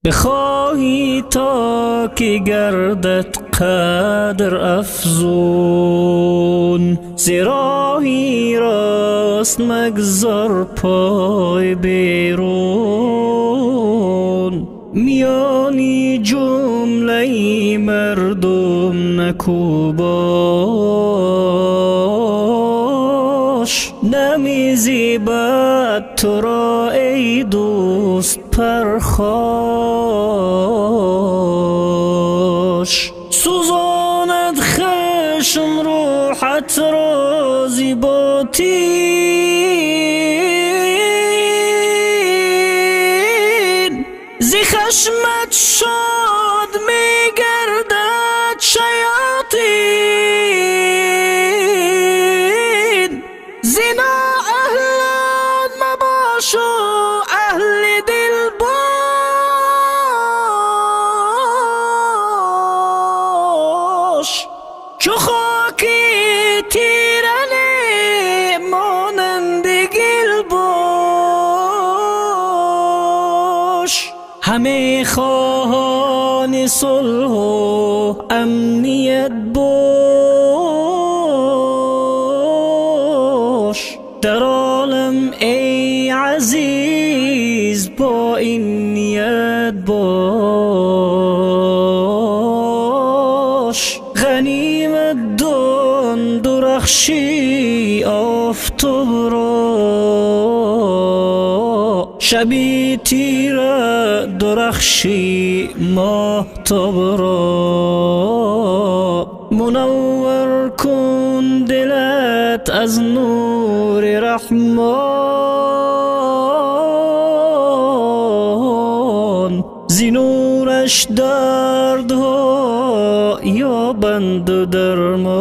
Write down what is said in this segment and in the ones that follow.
بخواهی تا که گردت قدر افزون، زراهی راست مگذار پای بیرون. میانی جمله مردم نکو باش، نمیزیبد تو را ای دوست پرخاش. سوزاند خشم روحت را زیباتین، زی خشمت شاد میگردد شیاطین. زنا اهلان مباشو اهل دل باش، چو خاکی تیرنه مانند گل باش. همه خواهان صلح و امنیت باش، در عالم ای عزیز با این نیت باش. غنیمت دان درخشی آفتاب را، شبی تیره درخشی ماهتاب را. منور کن دلت از نور رحمان، زی نورش دردها یابند و درمان.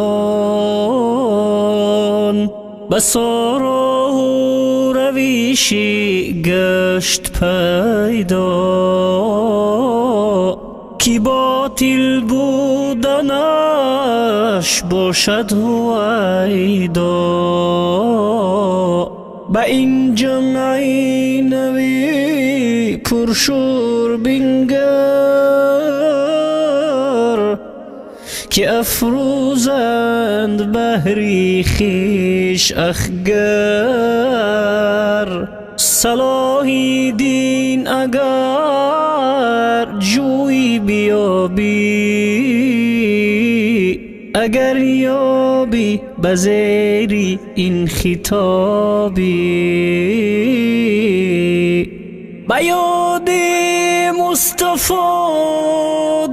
بسا راه و رویشی گشت پیدا، کی باطل بودنش باشد هویدا. با این جمعی نوی پرشور بنگر، که افروزند بهری خیش اخگر. صلاح دین اگر جوی بیابی، اگر یابی بزیری این خطابی. با یاد مصطفی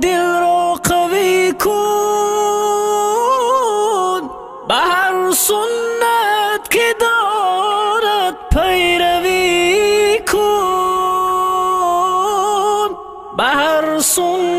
دل را قوی کن، به هر سنت که دارد پیروی کن. به هر سنت